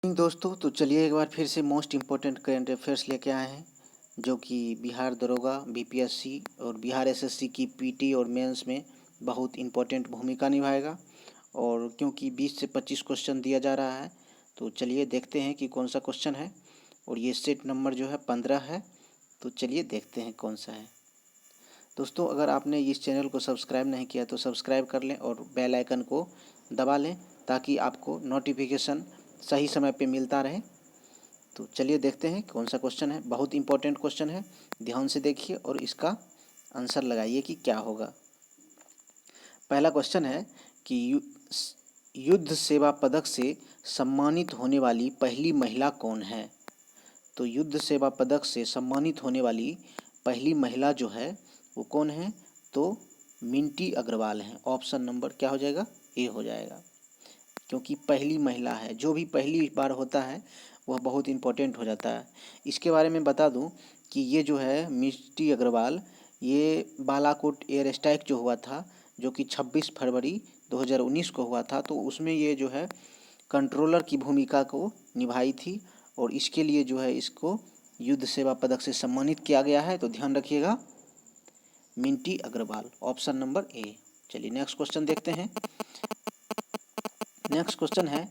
दोस्तों, तो चलिए एक बार फिर से मोस्ट इम्पोर्टेंट करंट अफेयर्स लेके आए हैं, जो कि बिहार दरोगा, बीपीएससी और बिहार एसएससी की पीटी और मेंस में बहुत इम्पोर्टेंट भूमिका निभाएगा। और क्योंकि 20 से 25 क्वेश्चन दिया जा रहा है, तो चलिए देखते हैं कि कौन सा क्वेश्चन है। और ये सेट नंबर जो है 15 है, तो चलिए देखते हैं कौन सा है। दोस्तों, अगर आपने इस चैनल को सब्सक्राइब नहीं किया तो सब्सक्राइब कर लें और बेल आइकन को दबा लें, ताकि आपको नोटिफिकेशन सही समय पे मिलता रहे। तो चलिए देखते हैं कौन सा क्वेश्चन है। बहुत इंपॉर्टेंट क्वेश्चन है, ध्यान से देखिए और इसका आंसर लगाइए कि क्या होगा। पहला क्वेश्चन है कि युद्ध सेवा पदक से सम्मानित होने वाली पहली महिला कौन है। तो युद्ध सेवा पदक से सम्मानित होने वाली पहली महिला जो है वो कौन है, तो मिंटी अग्रवाल हैं। ऑप्शन नंबर क्या हो जाएगा, ए हो जाएगा, क्योंकि पहली महिला है। जो भी पहली बार होता है वह बहुत इम्पोर्टेंट हो जाता है। इसके बारे में बता दूं कि ये जो है मिंटी अग्रवाल, ये बालाकोट एयर स्ट्राइक जो हुआ था, जो कि 26 फरवरी 2019 को हुआ था, तो उसमें ये जो है कंट्रोलर की भूमिका को निभाई थी। और इसके लिए जो है इसको युद्ध सेवा पदक से सम्मानित किया गया है। तो ध्यान रखिएगा, Minti Agarwal, option number A. चलिए नेक्स्ट क्वेश्चन देखते हैं। नेक्स्ट क्वेश्चन है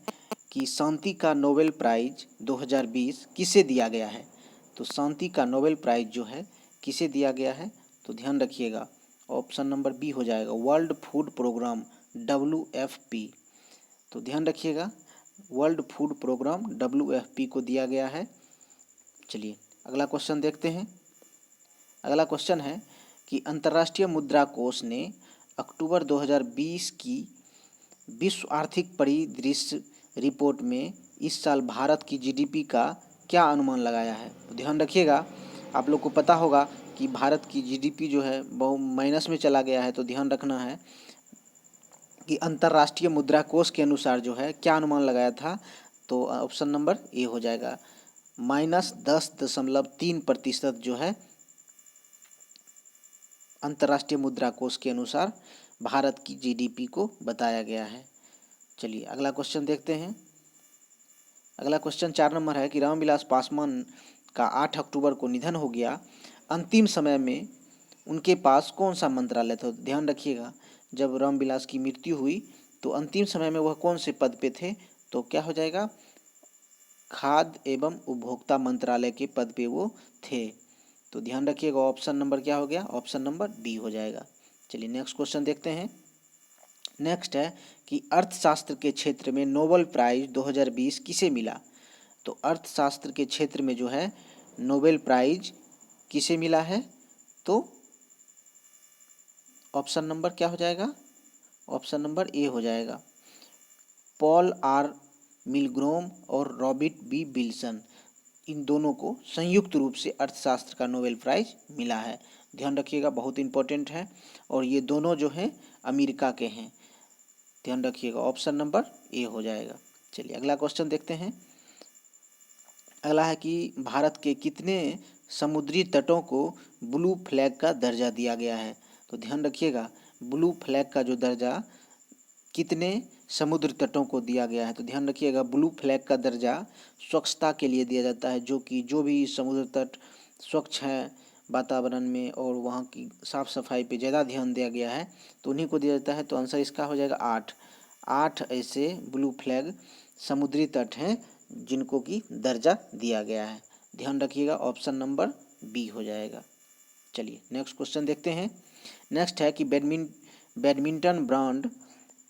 कि शांति का नोबेल प्राइज 2020 किसे दिया गया है। तो शांति का नोबेल प्राइज जो है किसे दिया गया है, तो ध्यान रखिएगा, ऑप्शन नंबर बी हो जाएगा, वर्ल्ड फूड प्रोग्राम WFP। तो ध्यान रखिएगा, वर्ल्ड फूड प्रोग्राम WFP को दिया गया है। चलिए अगला क्वेश्चन देखते हैं। अगला क्वेश्चन है कि अंतर्राष्ट्रीय मुद्रा कोष ने अक्टूबर 2020 की विश्व आर्थिक परिदृश्य रिपोर्ट में इस साल भारत की जीडीपी का क्या अनुमान लगाया है। तो ध्यान रखिएगा, आप लोग को पता होगा कि भारत की जीडीपी जो है बहुत माइनस में चला गया है। तो ध्यान रखना है कि अंतर्राष्ट्रीय मुद्रा कोष के अनुसार जो है क्या अनुमान लगाया था। तो ऑप्शन नंबर ए हो जाएगा, -10.3% जो है अंतर्राष्ट्रीय मुद्रा कोष के अनुसार भारत की जीडीपी को बताया गया है। चलिए अगला क्वेश्चन देखते हैं। अगला क्वेश्चन 4 नंबर है कि रामविलास पासवान का 8 अक्टूबर को निधन हो गया। अंतिम समय में उनके पास कौन सा मंत्रालय था। ध्यान रखिएगा, जब रामविलास की मृत्यु हुई तो अंतिम समय में वह कौन से पद पे थे, तो क्या हो जाएगा, खाद्य एवं उपभोक्ता मंत्रालय के पद पे वो थे। तो ध्यान रखिएगा, ऑप्शन नंबर क्या हो गया, ऑप्शन नंबर बी हो जाएगा। चलिए नेक्स्ट क्वेश्चन देखते हैं। नेक्स्ट है कि अर्थशास्त्र के क्षेत्र में नोबेल प्राइज 2020 किसे मिला। तो अर्थशास्त्र के क्षेत्र में जो है नोबेल प्राइज किसे मिला है, तो ऑप्शन नंबर क्या हो जाएगा, ऑप्शन नंबर ए हो जाएगा, पॉल आर मिलग्रोम और रॉबर्ट बी विल्सन। इन दोनों को संयुक्त रूप से अर्थशास्त्र का नोबेल प्राइज मिला है। ध्यान रखिएगा, बहुत इंपॉर्टेंट है। और ये दोनों जो हैं अमेरिका के हैं। ध्यान रखिएगा, ऑप्शन नंबर ए हो जाएगा। चलिए अगला क्वेश्चन देखते हैं। अगला है कि भारत के कितने समुद्री तटों को ब्लू फ्लैग का दर्जा दिया गया है। तो ध्यान रखिएगा, ब्लू फ्लैग का जो दर्जा कितने समुद्र तटों को दिया गया है। तो ध्यान रखिएगा, ब्लू फ्लैग का दर्जा स्वच्छता के लिए दिया जाता है, जो कि जो भी समुद्र तट स्वच्छ है वातावरण में और वहाँ की साफ़ सफाई पे ज़्यादा ध्यान दिया गया है, तो उन्हीं को दिया जाता है। तो आंसर इसका हो जाएगा 8 ऐसे ब्लू फ्लैग समुद्री तट हैं जिनको कि दर्जा दिया गया है। ध्यान रखिएगा, ऑप्शन नंबर बी हो जाएगा। चलिए नेक्स्ट क्वेश्चन देखते हैं। नेक्स्ट है कि बैडमिंटन ब्रांड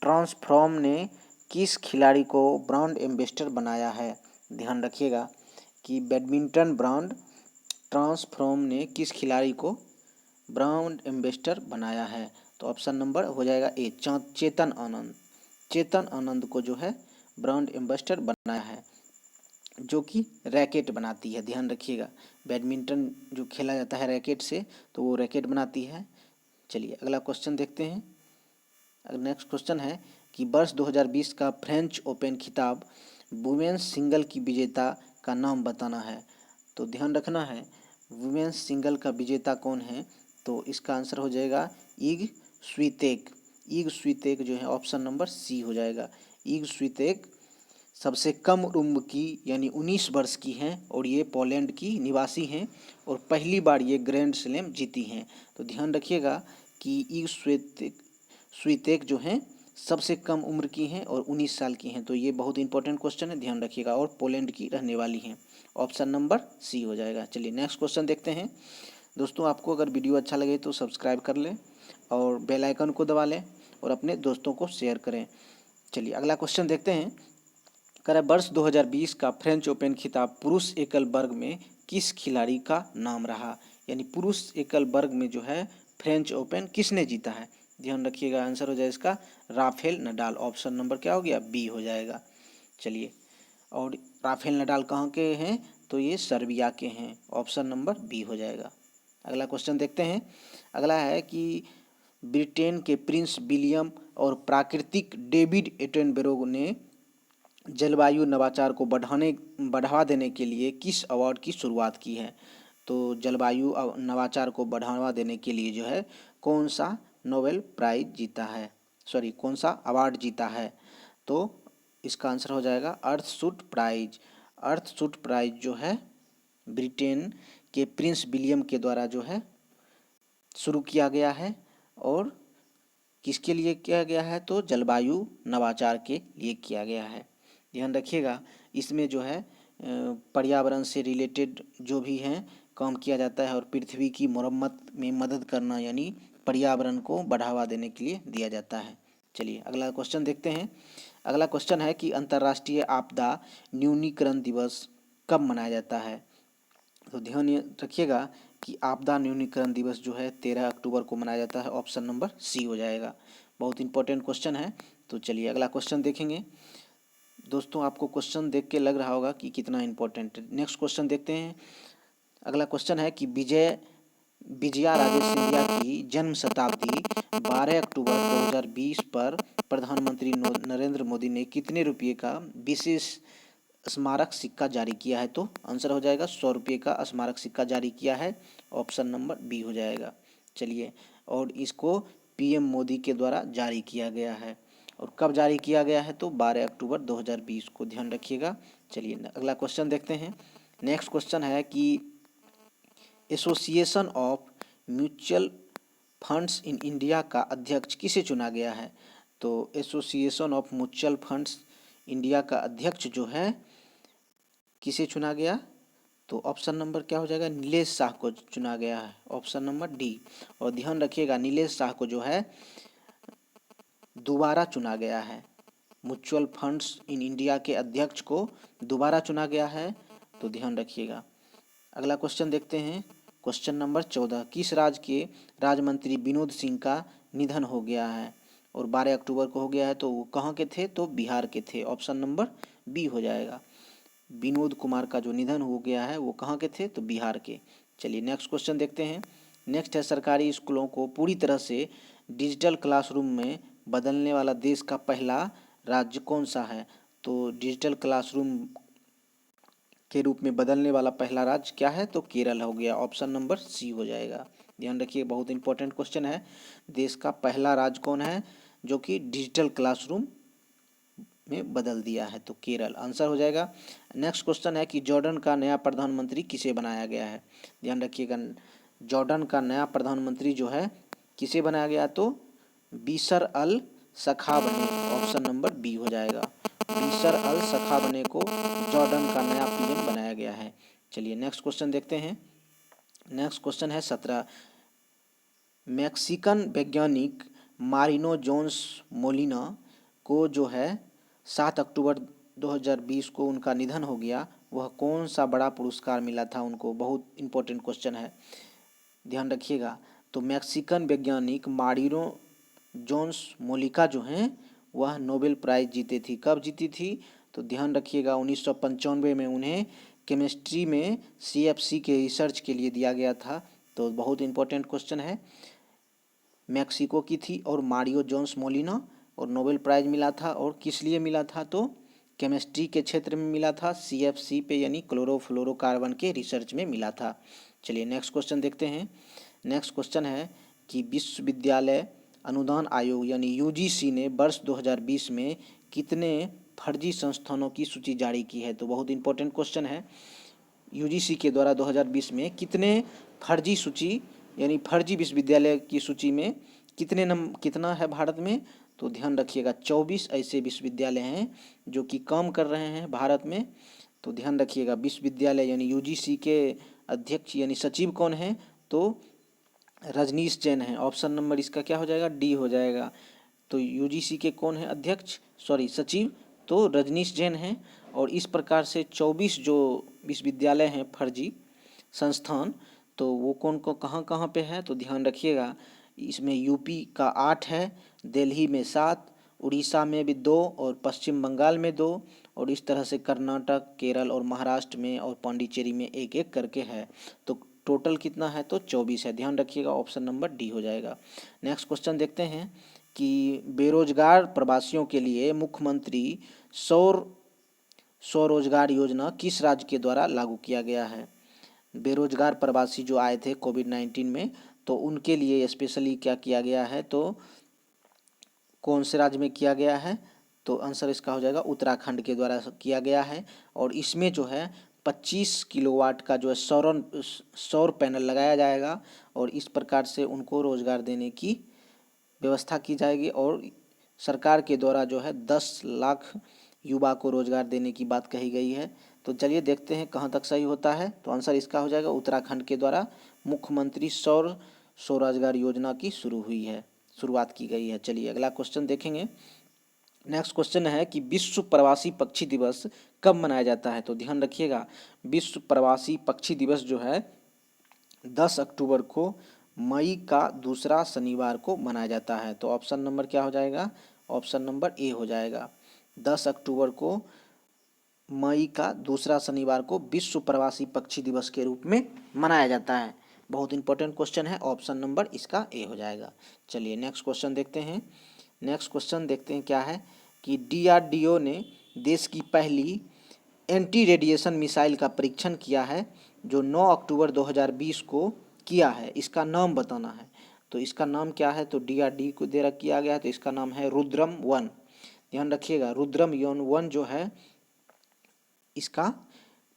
ट्रांसफॉर्म ने किस खिलाड़ी को ब्रांड एम्बेसडर बनाया है। ध्यान रखिएगा कि बैडमिंटन ब्रांड ट्रांसफॉर्म ने किस खिलाड़ी को ब्रांड एम्बेसडर बनाया है। तो ऑप्शन नंबर हो जाएगा ए, चेतन आनंद। चेतन आनंद को जो है ब्रांड एम्बेसडर बनाया है, जो कि रैकेट बनाती है। ध्यान रखिएगा, बैडमिंटन जो खेला जाता है रैकेट से, तो वो रैकेट बनाती है। चलिए अगला क्वेश्चन देखते हैं। नेक्स्ट क्वेश्चन है कि वर्ष 2020 का फ्रेंच ओपन खिताब वुमेन्स सिंगल की विजेता का नाम बताना है। तो ध्यान रखना है, वुमेन्स सिंगल का विजेता कौन है। तो इसका आंसर हो जाएगा ईग स्वीतेक। ईग स्वीतेक जो है ऑप्शन नंबर सी हो जाएगा। ईग स्वीतेक सबसे कम उम्र की यानी 19 वर्ष की हैं और ये पोलैंड की निवासी हैं और पहली बार ये ग्रैंड स्लैम जीती हैं। तो ध्यान रखिएगा कि ई स्वितेक जो हैं सबसे कम उम्र की हैं और 19 साल की हैं। तो ये बहुत इंपॉर्टेंट क्वेश्चन है, ध्यान रखिएगा, और पोलैंड की रहने वाली हैं। ऑप्शन नंबर सी हो जाएगा। चलिए नेक्स्ट क्वेश्चन देखते हैं। दोस्तों आपको अगर वीडियो अच्छा लगे तो सब्सक्राइब कर लें और बेल आइकन को दबा लें और अपने दोस्तों को शेयर करें। चलिए अगला क्वेश्चन देखते हैं। कह रहा है वर्ष 2020 का फ्रेंच ओपन खिताब पुरुष एकल वर्ग में किस खिलाड़ी का नाम रहा, यानी पुरुष एकल वर्ग में जो है फ्रेंच ओपन किसने जीता है। ध्यान रखिएगा, आंसर हो जाए इसका राफेल नडाल। ऑप्शन नंबर क्या हो गया, बी हो जाएगा। चलिए, और राफेल नडाल कहाँ के हैं, तो ये सर्बिया के हैं। ऑप्शन नंबर बी हो जाएगा। अगला क्वेश्चन देखते हैं। अगला है कि ब्रिटेन के प्रिंस विलियम और प्राकृतिक डेविड एटनबरो ने जलवायु नवाचार को बढ़ावा देने के लिए किस अवार्ड की शुरुआत की है। तो जलवायु नवाचार को बढ़ावा देने के लिए जो है कौन सा नोबेल प्राइज जीता है, सॉरी कौन सा अवार्ड जीता है। तो इसका आंसर हो जाएगा अर्थशूट प्राइज। अर्थशूट प्राइज जो है ब्रिटेन के प्रिंस विलियम के द्वारा जो है शुरू किया गया है और किसके लिए किया गया है, तो जलवायु नवाचार के लिए किया गया है। ध्यान रखिएगा, इसमें जो है पर्यावरण से रिलेटेड जो भी हैं काम किया जाता है और पृथ्वी की मरम्मत में मदद करना यानी पर्यावरण को बढ़ावा देने के लिए दिया जाता है। चलिए अगला क्वेश्चन देखते हैं। अगला क्वेश्चन है कि अंतर्राष्ट्रीय आपदा न्यूनीकरण दिवस कब मनाया जाता है। तो ध्यान रखिएगा कि आपदा न्यूनीकरण दिवस जो है 13 अक्टूबर को मनाया जाता है। ऑप्शन नंबर सी हो जाएगा। बहुत इंपॉर्टेंट क्वेश्चन है। तो चलिए अगला क्वेश्चन देखेंगे। दोस्तों आपको क्वेश्चन देख के लग रहा होगा कि कितना इंपॉर्टेंट है। नेक्स्ट क्वेश्चन देखते हैं। अगला क्वेश्चन है कि विजया राजे सिंधिया की जन्म शताब्दी 12 अक्टूबर 2020 पर प्रधानमंत्री नरेंद्र मोदी ने कितने रुपये का विशेष स्मारक सिक्का जारी किया है। तो आंसर हो जाएगा 100 रुपये का स्मारक सिक्का जारी किया है। ऑप्शन नंबर बी हो जाएगा। चलिए, और इसको पीएम मोदी के द्वारा जारी किया गया है और कब जारी किया गया है, तो 12 अक्टूबर 2020 को, ध्यान रखिएगा। चलिए अगला क्वेश्चन देखते हैं। नेक्स्ट क्वेश्चन है कि association of mutual funds in India का अध्यक्ष किसे चुना गया है। तो association of mutual funds India का अध्यक्ष जो है किसे चुना गया, तो ऑप्शन नंबर क्या हो जाएगा, नीलेश शाह को चुना गया है। Option number D. और ध्यान रखिएगा नीलेश शाह को जो है दोबारा चुना गया है। म्यूचुअल फंड्स इन इंडिया के अध्यक्ष को दोबारा चुना गया है। तो ध्यान रखिएगा। अगला क्वेश्चन देखते हैं। क्वेश्चन नंबर 14, किस राज्य के राज्य मंत्री विनोद सिंह का निधन हो गया है और 12 अक्टूबर को हो गया है। तो वो कहाँ के थे, तो बिहार के थे। ऑप्शन नंबर बी हो जाएगा। विनोद कुमार का जो निधन हो गया है वो कहाँ के थे, तो बिहार के। चलिए नेक्स्ट क्वेश्चन देखते हैं। नेक्स्ट है सरकारी स्कूलों को पूरी तरह से डिजिटल क्लासरूम में बदलने वाला देश का पहला राज्य कौन सा है। तो डिजिटल क्लासरूम के रूप में बदलने वाला पहला राज्य क्या है, तो केरल हो गया। ऑप्शन नंबर सी हो जाएगा। ध्यान रखिए बहुत इंपॉर्टेंट क्वेश्चन है। देश का पहला राज्य कौन है जो कि डिजिटल क्लासरूम में बदल दिया है, तो केरल आंसर हो जाएगा। नेक्स्ट क्वेश्चन है कि जॉर्डन का नया प्रधानमंत्री किसे बनाया गया है। ध्यान रखिएगा जॉर्डन का नया प्रधानमंत्री जो है किसे बनाया गया, तो बीसर अल सखा बने। ऑप्शन नंबर बी हो जाएगा। बीसर अल सखा बने को जॉर्डन का नया पीएम बनाया गया है। चलिए नेक्स्ट क्वेश्चन देखते हैं। नेक्स्ट क्वेश्चन है 17, मैक्सिकन वैज्ञानिक मारिनो जोन्स मोलिना को जो है 7 अक्टूबर 2020 को उनका निधन हो गया। वह कौन सा बड़ा पुरस्कार मिला था उनको, बहुत इंपॉर्टेंट क्वेश्चन है, ध्यान रखिएगा। तो मैक्सिकन वैज्ञानिक मारिनो जोन्स मोलिका जो हैं वह नोबेल प्राइज जीते थी। कब जीती थी, तो ध्यान रखिएगा 1995 में उन्हें केमिस्ट्री में CFC के रिसर्च के लिए दिया गया था। तो बहुत इंपॉर्टेंट क्वेश्चन है। मैक्सिको की थी और मारियो जोन्स मोलिना, और नोबेल प्राइज मिला था और किस लिए मिला था, तो केमिस्ट्री के क्षेत्र में मिला था, CFC पे यानी क्लोरोफ्लोरोकार्बन के रिसर्च में मिला था। चलिए नेक्स्ट क्वेश्चन देखते हैं। नेक्स्ट क्वेश्चन है कि विश्वविद्यालय अनुदान आयोग यानी UGC ने वर्ष 2020 में कितने फर्जी संस्थानों की सूची जारी की है। तो बहुत इंपॉर्टेंट क्वेश्चन है, यूजीसी के द्वारा 2020 में कितने फर्जी सूची यानी फर्जी विश्वविद्यालय की सूची में कितना है भारत में, तो ध्यान रखिएगा 24 ऐसे विश्वविद्यालय हैं जो कि काम कर रहे हैं भारत में। तो ध्यान रखिएगा विश्वविद्यालय यानी यूजीसी के अध्यक्ष यानी सचिव कौन है, तो रजनीश जैन है। ऑप्शन नंबर इसका क्या हो जाएगा, डी हो जाएगा। तो यूजीसी के कौन है अध्यक्ष, सॉरी सचिव, तो रजनीश जैन है। और इस प्रकार से 24 जो विश्वविद्यालय हैं फर्जी संस्थान, तो वो कौन को कहाँ कहाँ पे है, तो ध्यान रखिएगा इसमें यूपी का 8 है, दिल्ली में 7, उड़ीसा में भी 2 और पश्चिम बंगाल में 2, और इस तरह से कर्नाटक, केरल और महाराष्ट्र में और पांडिचेरी में एक एक करके है। तो टोटल कितना है, तो 24 है। ध्यान रखिएगा ऑप्शन नंबर डी हो जाएगा। नेक्स्ट क्वेश्चन देखते हैं कि बेरोजगार प्रवासियों के लिए मुख्यमंत्री स्वरोजगार योजना किस राज्य के द्वारा लागू किया गया है। बेरोजगार प्रवासी जो आए थे कोविड-19 में, तो उनके लिए स्पेशली क्या किया गया है, तो कौन से राज्य में किया गया है, तो आंसर इसका हो जाएगा उत्तराखंड के द्वारा किया गया है। और इसमें जो है 25 किलोवाट का जो है सौर पैनल लगाया जाएगा और इस प्रकार से उनको रोजगार देने की व्यवस्था की जाएगी। और सरकार के द्वारा जो है 10 लाख युवा को रोजगार देने की बात कही गई है। तो चलिए देखते हैं कहाँ तक सही होता है। तो आंसर इसका हो जाएगा उत्तराखंड के द्वारा मुख्यमंत्री स्वरोजगार योजना की शुरुआत की गई है। चलिए अगला क्वेश्चन देखेंगे। नेक्स्ट क्वेश्चन है कि विश्व प्रवासी पक्षी दिवस कब मनाया जाता है। तो ध्यान रखिएगा विश्व प्रवासी पक्षी दिवस जो है 10 अक्टूबर को मई का दूसरा शनिवार को मनाया जाता है। तो ऑप्शन नंबर क्या हो जाएगा, ऑप्शन नंबर ए हो जाएगा। 10 अक्टूबर को मई का दूसरा शनिवार को विश्व प्रवासी पक्षी दिवस के रूप में मनाया जाता है। बहुत इंपॉर्टेंट क्वेश्चन है, ऑप्शन नंबर इसका ए हो जाएगा। चलिए नेक्स्ट क्वेश्चन देखते हैं। नेक्स्ट क्वेश्चन देखते हैं क्या है कि डीआरडीओ ने देश की पहली एंटी रेडिएशन मिसाइल का परीक्षण किया है जो 9 अक्टूबर 2020 को किया है। इसका नाम बताना है। तो इसका नाम क्या है, तो डीआरडी को दे किया गया है, तो इसका नाम है रुद्रम-1। ध्यान रखिएगा रुद्रम-1 जो है इसका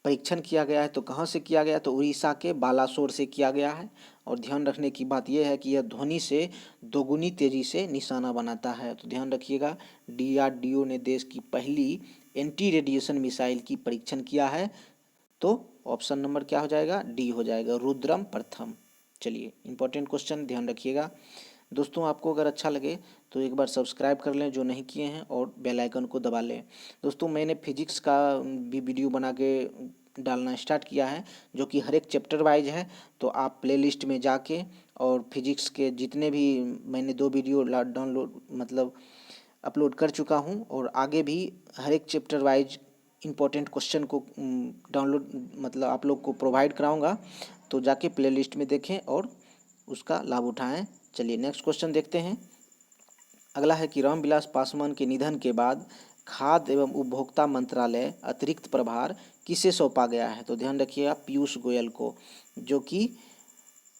परीक्षण किया गया है। तो कहाँ से किया गया, तो उड़ीसा के बालासोर से किया गया है। और ध्यान रखने की बात यह है कि यह ध्वनि से दोगुनी तेजी से निशाना बनाता है। तो ध्यान रखिएगा डीआरडीओ ने देश की पहली एंटी रेडिएशन मिसाइल की परीक्षण किया है। तो ऑप्शन नंबर क्या हो जाएगा, डी हो जाएगा, रुद्रम प्रथम। चलिए इंपॉर्टेंट क्वेश्चन ध्यान रखिएगा। दोस्तों आपको अगर अच्छा लगे तो एक बार सब्सक्राइब कर लें जो नहीं किए हैं और बेल आइकन को दबा लें। दोस्तों मैंने फिजिक्स का भी वीडियो बना के डालना स्टार्ट किया है जो कि हर एक चैप्टर वाइज है। तो आप प्लेलिस्ट में जाके और फिजिक्स के जितने भी मैंने 2 वीडियो डाउनलोड अपलोड कर चुका हूँ और आगे भी हर एक चैप्टर वाइज इम्पोर्टेंट क्वेश्चन को डाउनलोड आप लोग को प्रोवाइड कराऊंगा। तो जाके प्लेलिस्ट में देखें और उसका लाभ उठाएं। चलिए नेक्स्ट क्वेश्चन देखते हैं। अगला है कि रामविलास पासवान के निधन के बाद खाद्य एवं उपभोक्ता मंत्रालय अतिरिक्त प्रभार किसे सौंपा गया है। तो ध्यान रखिएगा पीयूष गोयल को, जो कि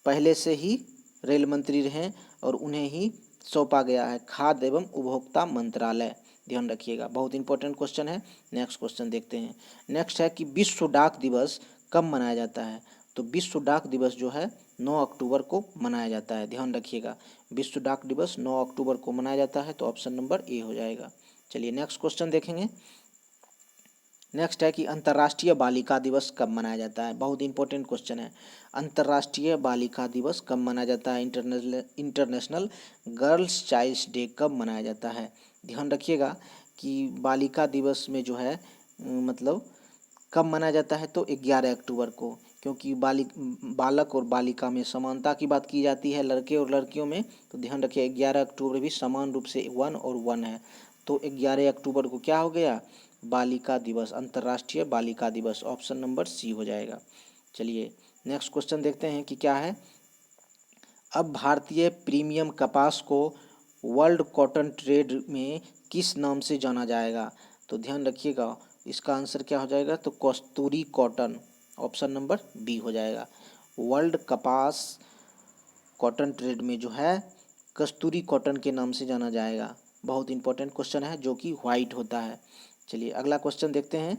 पहले से ही रेल मंत्री रहे और उन्हें ही सौंपा गया है खाद्य एवं उपभोक्ता मंत्रालय। ध्यान रखिएगा बहुत इंपॉर्टेंट क्वेश्चन है। नेक्स्ट क्वेश्चन देखते हैं। नेक्स्ट है कि विश्व डाक दिवस कब मनाया जाता है। तो विश्व डाक दिवस जो है 9 अक्टूबर को मनाया जाता है। ध्यान रखिएगा विश्व डाक दिवस 9 अक्टूबर को मनाया जाता है। तो ऑप्शन नंबर ए हो जाएगा। चलिए नेक्स्ट क्वेश्चन देखेंगे। नेक्स्ट है कि अंतर्राष्ट्रीय बालिका दिवस कब मनाया जाता है। बहुत इंपॉर्टेंट क्वेश्चन है। अंतर्राष्ट्रीय बालिका दिवस कब मनाया जाता है, इंटरनेशनल गर्ल्स चाइल्ड्स डे कब मनाया जाता है। ध्यान रखिएगा कि बालिका दिवस में जो है कब मनाया जाता है, तो 11 अक्टूबर को, क्योंकि बालक और बालिका में समानता की बात की जाती है, लड़के और लड़कियों में। तो ध्यान रखिए 11 अक्टूबर भी समान रूप से 1 और 1 है। तो 11 अक्टूबर को क्या हो गया, बालिका दिवस, अंतर्राष्ट्रीय बालिका दिवस। ऑप्शन नंबर सी हो जाएगा। चलिए नेक्स्ट क्वेश्चन देखते हैं कि क्या है। अब भारतीय प्रीमियम कपास को वर्ल्ड कॉटन ट्रेड में किस नाम से जाना जाएगा। तो ध्यान रखिएगा इसका आंसर क्या हो जाएगा, तो कस्तूरी कॉटन। ऑप्शन नंबर बी हो जाएगा। वर्ल्ड कपास कॉटन ट्रेड में जो है कस्तूरी कॉटन के नाम से जाना जाएगा। बहुत इंपॉर्टेंट क्वेश्चन है जो कि वाइट होता है। चलिए अगला क्वेश्चन देखते हैं।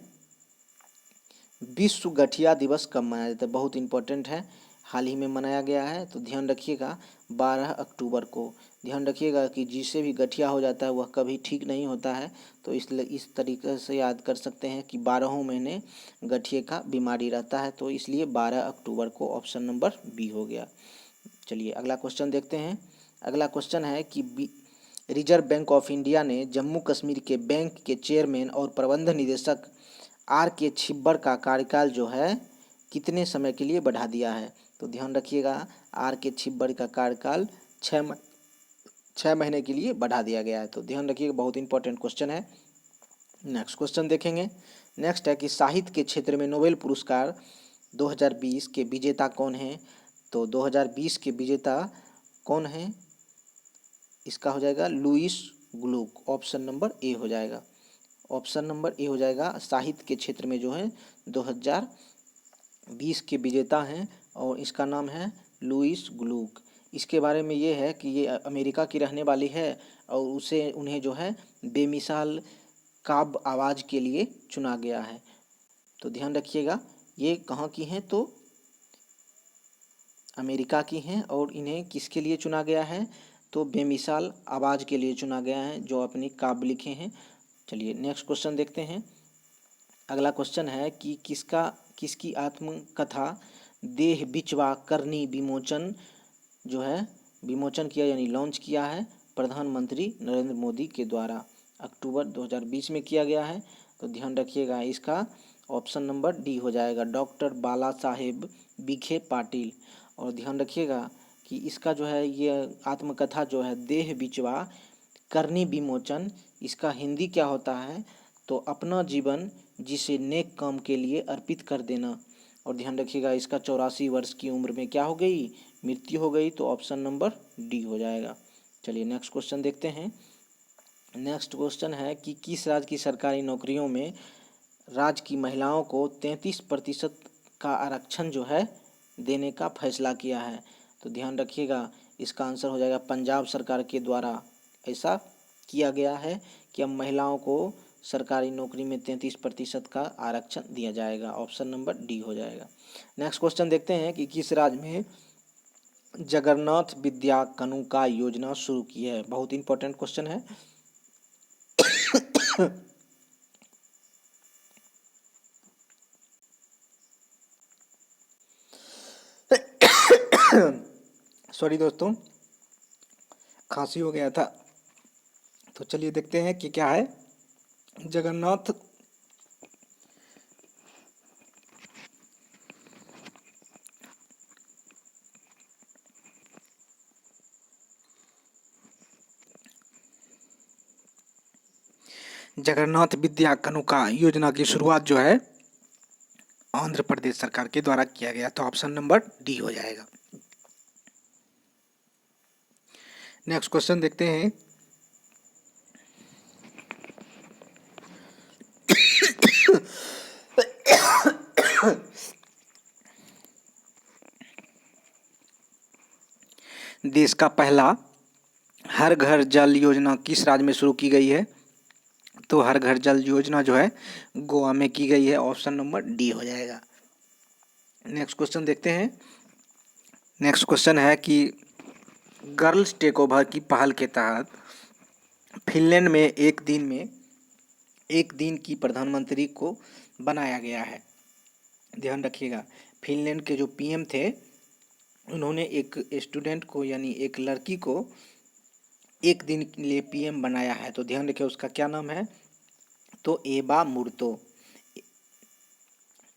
विश्व गठिया दिवस कब मनाया जाता है? बहुत इंपॉर्टेंट है, हाल ही में मनाया गया है, तो ध्यान रखिएगा 12 अक्टूबर को। ध्यान रखिएगा कि जिसे भी गठिया हो जाता है वह कभी ठीक नहीं होता है, तो इसलिए इस तरीके से याद कर सकते हैं कि 12 महीने गठिए का बीमारी रहता है, तो इसलिए 12 अक्टूबर को ऑप्शन नंबर बी हो गया। चलिए अगला क्वेश्चन देखते हैं। अगला क्वेश्चन है कि रिजर्व बैंक ऑफ इंडिया ने जम्मू कश्मीर के बैंक के चेयरमैन और प्रबंध निदेशक R.K. छिब्बर का कार्यकाल जो है कितने समय के लिए बढ़ा दिया है? तो ध्यान रखिएगा R.K. छिब्बर का कार्यकाल 6 महीने के लिए बढ़ा दिया गया है, तो ध्यान रखिएगा, बहुत इंपॉर्टेंट क्वेश्चन है। नेक्स्ट क्वेश्चन देखेंगे। नेक्स्ट है कि साहित्य के क्षेत्र में नोबेल पुरस्कार 2020 के विजेता कौन हैं? तो 2020 के विजेता कौन हैं? इसका हो जाएगा लुईस ग्लुक, ऑप्शन नंबर ए हो जाएगा। ऑप्शन नंबर ए हो जाएगा, साहित्य के क्षेत्र में जो है 2020 के विजेता हैं और इसका नाम है लुईस ग्लुक। इसके बारे में ये है कि ये अमेरिका की रहने वाली है और उन्हें जो है बेमिसाल काव्य आवाज़ के लिए चुना गया है। तो ध्यान रखिएगा ये कहाँ की हैं? तो अमेरिका की हैं और इन्हें किसके लिए चुना गया है? तो बेमिसाल आवाज़ के लिए चुना गया है, जो अपनी काव्य लिखे हैं। चलिए नेक्स्ट क्वेश्चन देखते हैं। अगला क्वेश्चन है कि किसकी आत्मकथा देह बिचवा करनी विमोचन जो है विमोचन किया यानी लॉन्च किया है प्रधानमंत्री नरेंद्र मोदी के द्वारा। अक्टूबर 2020 में किया गया है, तो ध्यान रखिएगा इसका ऑप्शन नंबर डी हो जाएगा, डॉक्टर बाला साहेब विखे पाटिल। और ध्यान रखिएगा कि इसका जो है ये आत्मकथा जो है देह बिचवा करनी विमोचन, इसका हिंदी क्या होता है? तो अपना जीवन जिसे नेक काम के लिए अर्पित कर देना। और ध्यान रखिएगा इसका 84 वर्ष की उम्र में क्या हो गई? मृत्यु हो गई, तो ऑप्शन नंबर डी हो जाएगा। चलिए नेक्स्ट क्वेश्चन देखते हैं। नेक्स्ट क्वेश्चन है कि किस राज्य की सरकारी नौकरियों में राज्य की महिलाओं को 33% का आरक्षण जो है देने का फैसला किया है? तो ध्यान रखिएगा इसका आंसर हो जाएगा पंजाब सरकार के द्वारा ऐसा किया गया है कि अब महिलाओं को सरकारी नौकरी में 33% का आरक्षण दिया जाएगा। ऑप्शन नंबर डी हो जाएगा। नेक्स्ट क्वेश्चन देखते हैं कि किस राज्य में जगन्नाथ विद्या कानूका योजना शुरू की है? बहुत इंपॉर्टेंट क्वेश्चन है। सॉरी दोस्तों, खांसी हो गया था। तो चलिए देखते हैं कि क्या है। जगन्नाथ जगन्नाथ विद्या कानूका योजना की शुरुआत जो है आंध्र प्रदेश सरकार के द्वारा किया गया, तो ऑप्शन नंबर डी हो जाएगा। नेक्स्ट क्वेश्चन देखते हैं। देश का पहला हर घर जल योजना किस राज्य में शुरू की गई है? तो हर घर जल योजना जो है गोवा में की गई है। ऑप्शन नंबर डी हो जाएगा। नेक्स्ट क्वेश्चन देखते हैं। नेक्स्ट क्वेश्चन है कि गर्ल्स टेक ओवर की पहल के तहत फिनलैंड में एक दिन की प्रधानमंत्री को बनाया गया है। ध्यान रखिएगा फिनलैंड के जो पीएम थे उन्होंने एक स्टूडेंट को यानी एक लड़की को एक दिन के लिए पीएम बनाया है, तो ध्यान रखिए उसका क्या नाम है? तो एबा मुर्तो।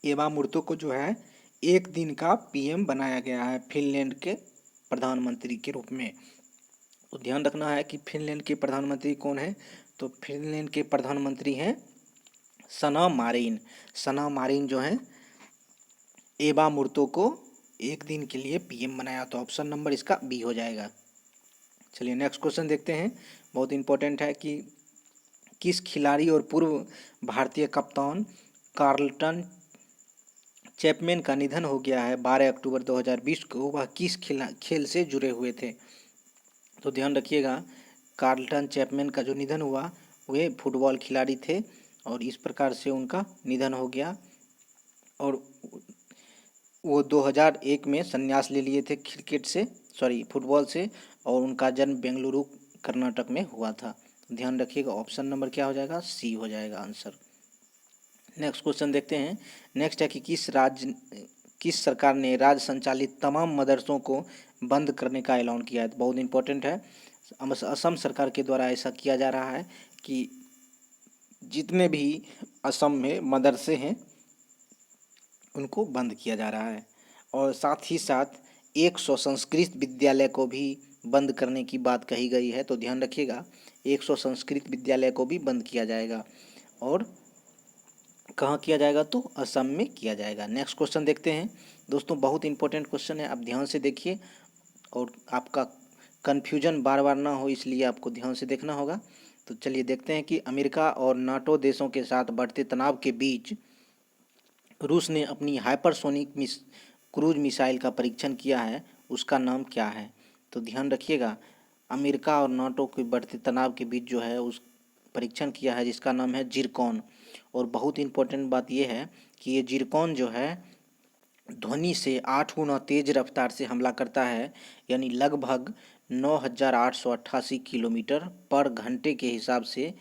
एबा मुर्तो को जो है एक दिन का पीएम बनाया गया है फिनलैंड के प्रधानमंत्री के रूप में। तो ध्यान रखना है कि फिनलैंड के प्रधानमंत्री कौन है? तो फिनलैंड के प्रधानमंत्री हैं सना मारिन। सना मारिन जो है एबा मुर्तो को एक दिन के लिए पीएम बनाया, तो ऑप्शन नंबर इसका बी हो जाएगा। चलिए नेक्स्ट क्वेश्चन देखते हैं। बहुत इंपॉर्टेंट है कि किस खिलाड़ी और पूर्व भारतीय कप्तान कार्लटन चैपमैन का निधन हो गया है 12 अक्टूबर 2020 को? वह किस खेल से जुड़े हुए थे? तो ध्यान रखिएगा कार्लटन चैपमैन का जो निधन हुआ वे फुटबॉल खिलाड़ी थे और इस प्रकार से उनका निधन हो गया। और वो 2001 में संन्यास ले लिए थे क्रिकेट से, सॉरी फुटबॉल से, और उनका जन्म बेंगलुरु कर्नाटक में हुआ था। ध्यान रखिएगा, ऑप्शन नंबर क्या हो जाएगा, सी हो जाएगा आंसर। नेक्स्ट क्वेश्चन देखते हैं। नेक्स्ट है कि किस सरकार ने राज्य संचालित तमाम मदरसों को बंद करने का ऐलान किया है। तो बहुत इंपॉर्टेंट है, असम सरकार के द्वारा ऐसा किया जा रहा है कि जितने भी असम में मदरसे हैं उनको बंद किया जा रहा है। और साथ ही साथ 100 संस्कृत विद्यालय को भी बंद करने की बात कही गई है। तो ध्यान रखिएगा, 100 संस्कृत विद्यालय को भी बंद किया जाएगा। और कहाँ किया जाएगा, तो असम में किया जाएगा। नेक्स्ट क्वेश्चन देखते हैं दोस्तों, बहुत इंपॉर्टेंट क्वेश्चन है, आप ध्यान से देखिए और आपका कन्फ्यूजन बार बार ना हो इसलिए आपको ध्यान से देखना होगा। तो चलिए देखते हैं कि अमेरिका और नाटो देशों के साथ बढ़ते तनाव के बीच रूस ने अपनी हाइपरसोनिक क्रूज मिसाइल का परीक्षण किया है, उसका नाम क्या है। तो ध्यान रखिएगा, अमेरिका और नाटो के बढ़ते तनाव के बीच जो है उस परीक्षण किया है जिसका नाम है जिरकॉन। और बहुत इंपॉर्टेंट बात यह है कि ये जिरकॉन जो है ध्वनि से 8 गुना तेज रफ्तार से हमला करता है, यानी लगभग 9,888 किलोमीटर पर घंटे के हिसाब से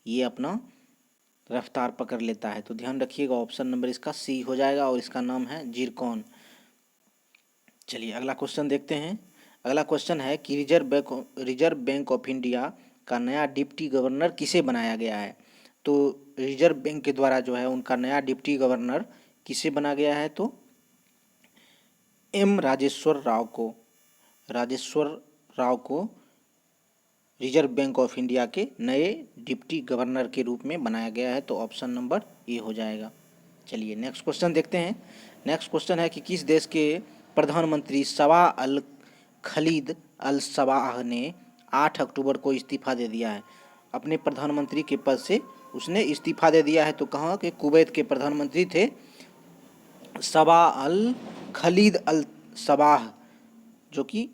ये अपना रफ्तार पकड़ लेता है। तो ध्यान रखिएगा, ऑप्शन नंबर इसका सी हो जाएगा और इसका नाम है जिरकॉन। चलिए अगला क्वेश्चन देखते हैं। अगला क्वेश्चन है कि रिजर्व बैंक ऑफ इंडिया का नया डिप्टी गवर्नर किसे बनाया गया है। तो रिजर्व बैंक के द्वारा जो है उनका नया डिप्टी गवर्नर किसे बना गया है, तो राजेश्वर राव को रिजर्व बैंक ऑफ इंडिया के नए डिप्टी गवर्नर के रूप में बनाया गया है। तो ऑप्शन नंबर ए हो जाएगा। चलिए नेक्स्ट क्वेश्चन देखते हैं। नेक्स्ट क्वेश्चन है कि किस देश के प्रधानमंत्री सवा अल खलीद अल सबाह ने 8 अक्टूबर को इस्तीफा दे दिया है। अपने प्रधानमंत्री के पद से उसने इस्तीफा दे दिया है। तो कहाँ के, कुवैत के प्रधानमंत्री थे सबा अल खलीद अल सबाह, जो कि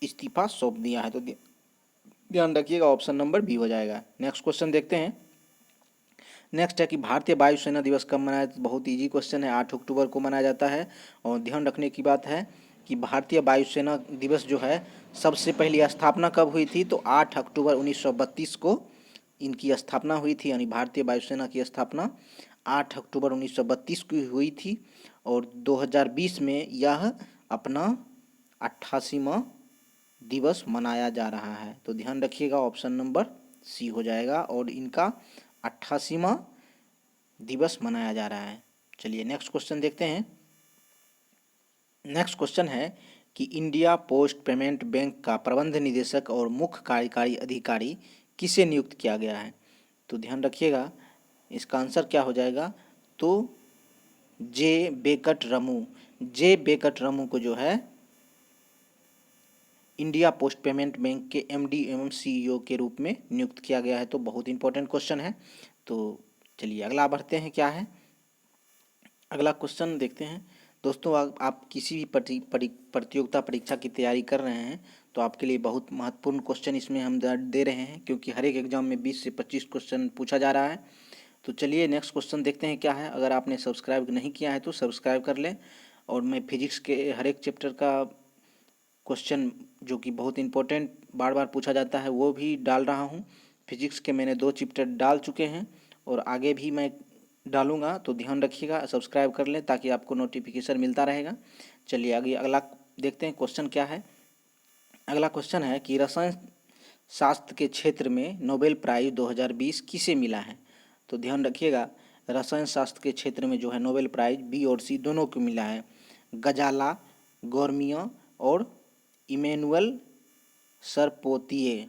इस्तीफा सौंप दिया है। तो ध्यान रखिएगा, ऑप्शन नंबर बी हो जाएगा। नेक्स्ट क्वेश्चन देखते हैं। नेक्स्ट है कि भारतीय वायुसेना दिवस कब मनाया। बहुत इजी क्वेश्चन है, 8 अक्टूबर को मनाया जाता है। और ध्यान रखने की बात है कि भारतीय वायुसेना दिवस जो है सबसे पहली स्थापना कब हुई थी, तो 8 अक्टूबर 1932 को इनकी स्थापना हुई थी। यानी भारतीय वायुसेना की स्थापना 8 अक्टूबर 1932 की हुई थी। और 2020 में यह अपना 88वां दिवस मनाया जा रहा है। तो ध्यान रखिएगा, ऑप्शन नंबर सी हो जाएगा और इनका 88वां दिवस मनाया जा रहा है। चलिए नेक्स्ट क्वेश्चन देखते हैं। नेक्स्ट क्वेश्चन है कि इंडिया पोस्ट पेमेंट बैंक का प्रबंध निदेशक और मुख्य कार्यकारी अधिकारी किसे नियुक्त किया गया है। तो ध्यान रखिएगा, इसका आंसर क्या हो जाएगा, तो जे बेकट रमू को जो है इंडिया पोस्ट पेमेंट बैंक के एमडी एवं सीईओ के रूप में नियुक्त किया गया है। तो बहुत इंपॉर्टेंट क्वेश्चन है। तो चलिए अगला बढ़ते हैं, क्या है अगला क्वेश्चन देखते हैं। दोस्तों आप किसी भी प्रतियोगिता परीक्षा की तैयारी कर रहे हैं तो आपके लिए बहुत महत्वपूर्ण क्वेश्चन इसमें हम दे रहे हैं, क्योंकि हर एक एग्जाम में 20 से 25 क्वेश्चन पूछा जा रहा है। तो चलिए नेक्स्ट क्वेश्चन देखते हैं क्या है। अगर आपने सब्सक्राइब नहीं किया है तो सब्सक्राइब कर लें। और मैं फिजिक्स के हर एक चैप्टर का क्वेश्चन जो कि बहुत इंपॉर्टेंट बार बार पूछा जाता है वो भी डाल रहा हूँ। फिजिक्स के मैंने 2 चैप्टर डाल चुके हैं और आगे भी मैं डालूंगा। तो ध्यान रखिएगा, सब्सक्राइब कर लें ताकि आपको नोटिफिकेशन मिलता रहेगा। चलिए आगे अगला देखते हैं क्वेश्चन क्या है। अगला क्वेश्चन है कि रसायन शास्त्र के क्षेत्र में नोबेल प्राइज 2020 किसे मिला है। तो ध्यान रखिएगा, रसायन शास्त्र के क्षेत्र में जो है नोबेल प्राइज बी और सी दोनों को मिला है। गजाला गोर्मिया और इमैनुअल सरपोतिये,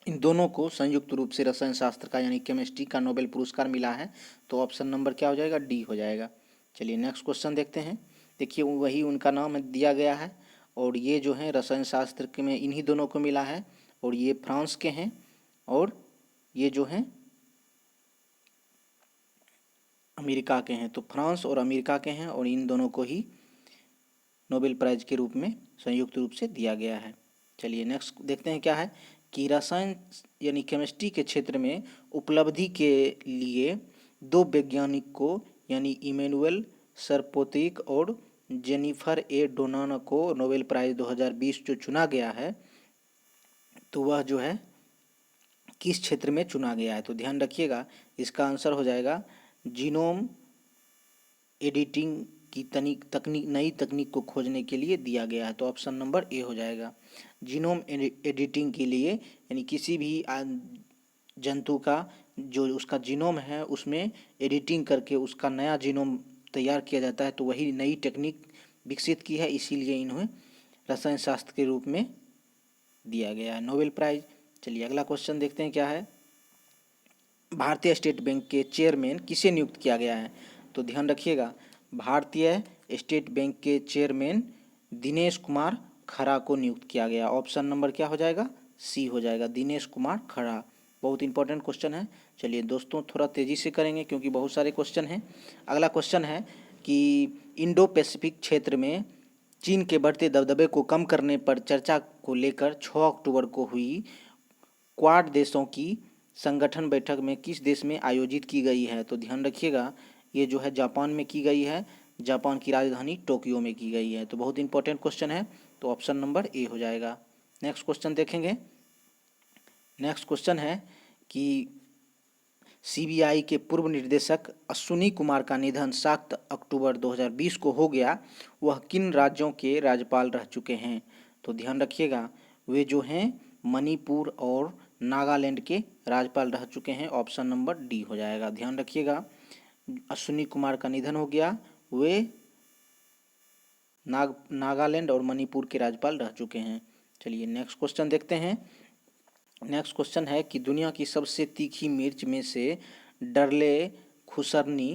इन दोनों को संयुक्त रूप से रसायन शास्त्र का यानी केमिस्ट्री का नोबेल पुरस्कार मिला है। तो ऑप्शन नंबर क्या हो जाएगा, डी हो जाएगा। चलिए नेक्स्ट क्वेश्चन देखते हैं। देखिए वही उनका नाम दिया गया है और ये जो है रसायन शास्त्र के में इन्हीं दोनों को मिला है और ये फ्रांस के हैं और ये जो हैं अमेरिका के हैं। तो फ्रांस और अमेरिका के हैं और इन दोनों को ही नोबेल प्राइज के रूप में संयुक्त रूप से दिया गया है। चलिए नेक्स्ट देखते हैं क्या है कि रसायन यानी केमिस्ट्री के क्षेत्र में उपलब्धि के लिए दो वैज्ञानिक को यानी इमैनुअल सरपोतेक और जेनिफर ए डोनानो को नोबेल प्राइज़ 2020 जो चुना गया है, तो वह जो है किस क्षेत्र में चुना गया है? तो ध्यान रखिएगा, इसका आंसर हो जाएगा जीनोम एडिटिंग की नई तकनीक को खोजने के लिए दिया गया है। तो ऑप्शन नंबर ए हो जाएगा। जीनोम एडिटिंग के लिए यानी किसी भी जंतु का जो उसका जीनोम है उसमें एडिटिंग करके उसका नया जीनोम तैयार किया जाता है, तो वही नई टेक्निक विकसित की है, इसीलिए इन्हें रसायन शास्त्र के रूप में दिया गया है नोबेल प्राइज। चलिए अगला क्वेश्चन देखते हैं क्या है। भारतीय स्टेट बैंक के चेयरमैन किसे नियुक्त किया गया है? तो ध्यान रखिएगा, भारतीय स्टेट बैंक के चेयरमैन दिनेश कुमार खरा को नियुक्त किया गया। ऑप्शन नंबर क्या हो जाएगा? सी हो जाएगा, दिनेश कुमार खरा। बहुत इंपॉर्टेंट क्वेश्चन है। चलिए दोस्तों थोड़ा तेज़ी से करेंगे क्योंकि बहुत सारे क्वेश्चन हैं। अगला क्वेश्चन है कि इंडो पैसिफिक क्षेत्र में चीन के बढ़ते दबदबे को कम करने पर चर्चा को लेकर 6 अक्टूबर को हुई क्वाड देशों की संगठन बैठक में किस देश में आयोजित की गई है? तो ध्यान रखिएगा, ये जो है जापान में की गई है, जापान की राजधानी टोक्यो में की गई है। तो बहुत इंपॉर्टेंट क्वेश्चन है, तो ऑप्शन नंबर ए हो जाएगा। नेक्स्ट क्वेश्चन देखेंगे। नेक्स्ट क्वेश्चन है कि सीबीआई के पूर्व निदेशक अश्विनी कुमार का निधन 7 अक्टूबर 2020 को हो गया, वह किन राज्यों के राज्यपाल रह चुके हैं? तो ध्यान रखिएगा, वे जो हैं मणिपुर और नागालैंड के राज्यपाल रह चुके हैं। ऑप्शन नंबर डी हो जाएगा। ध्यान रखिएगा, अश्विनी कुमार का निधन हो गया, वे नागालैंड और मणिपुर के राज्यपाल रह चुके हैं। चलिए नेक्स्ट क्वेश्चन देखते हैं। नेक्स्ट क्वेश्चन है कि दुनिया की सबसे तीखी मिर्च में से डरले खुसरनी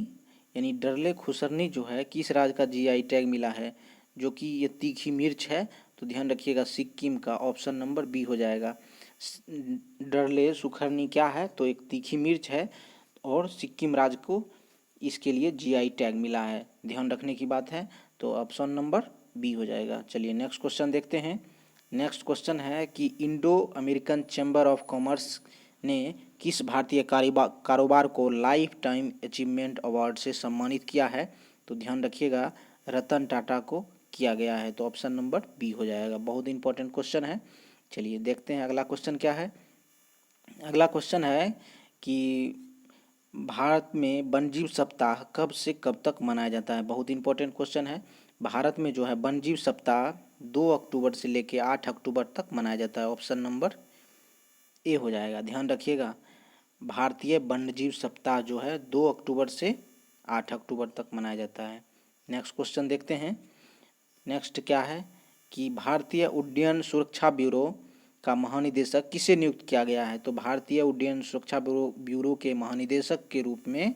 यानी डरले खुसरनी जो है किस राज्य का जीआई टैग मिला है जो कि ये तीखी मिर्च है? तो ध्यान रखिएगा, सिक्किम का। ऑप्शन नंबर बी हो जाएगा। डरले सुखरनी क्या है? तो एक तीखी मिर्च है और सिक्किम राज्य को इसके लिए जीआई टैग मिला है, ध्यान रखने की बात है। तो ऑप्शन नंबर बी हो जाएगा। चलिए नेक्स्ट क्वेश्चन देखते हैं। नेक्स्ट क्वेश्चन है कि Indo American chamber of commerce ने किस भारतीय कारोबार को लाइफ टाइम अचीवमेंट अवार्ड से सम्मानित किया है? तो ध्यान रखिएगा, रतन टाटा को किया गया है। तो ऑप्शन नंबर बी हो जाएगा। बहुत इंपॉर्टेंट क्वेश्चन है। चलिए देखते हैं अगला क्वेश्चन क्या है। अगला क्वेश्चन है कि भारत में वन्यजीव सप्ताह कब से कब तक मनाया जाता है? बहुत इंपॉर्टेंट क्वेश्चन है। भारत में जो है वन्यजीव सप्ताह 2 अक्टूबर से लेकर 8 अक्टूबर तक मनाया जाता है। ऑप्शन नंबर ए हो जाएगा। ध्यान रखिएगा, भारतीय वन्यजीव सप्ताह जो है 2 अक्टूबर से 8 अक्टूबर तक मनाया जाता है। नेक्स्ट क्वेश्चन देखते हैं। नेक्स्ट क्या है कि भारतीय उड्डयन सुरक्षा ब्यूरो का महानिदेशक किसे नियुक्त किया गया है? तो भारतीय उड्डयन सुरक्षा ब्यूरो के महानिदेशक के रूप में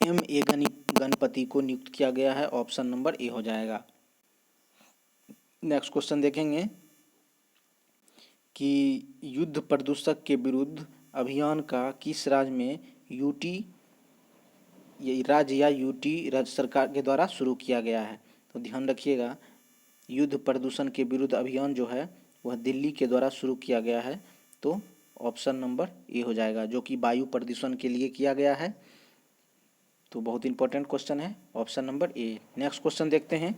M.A. गणपति को नियुक्त किया गया है। ऑप्शन नंबर ए हो जाएगा। नेक्स्ट क्वेश्चन देखेंगे कि युद्ध प्रदूषक के विरुद्ध अभियान का किस राज्य में राज्य सरकार के द्वारा शुरू किया गया है? तो ध्यान रखिएगा, युद्ध प्रदूषण के विरुद्ध अभियान जो है वह दिल्ली के द्वारा शुरू किया गया है। तो ऑप्शन नंबर ए हो जाएगा, जो कि वायु प्रदूषण के लिए किया गया है। तो बहुत इंपॉर्टेंट क्वेश्चन है, ऑप्शन नंबर ए। नेक्स्ट क्वेश्चन देखते हैं।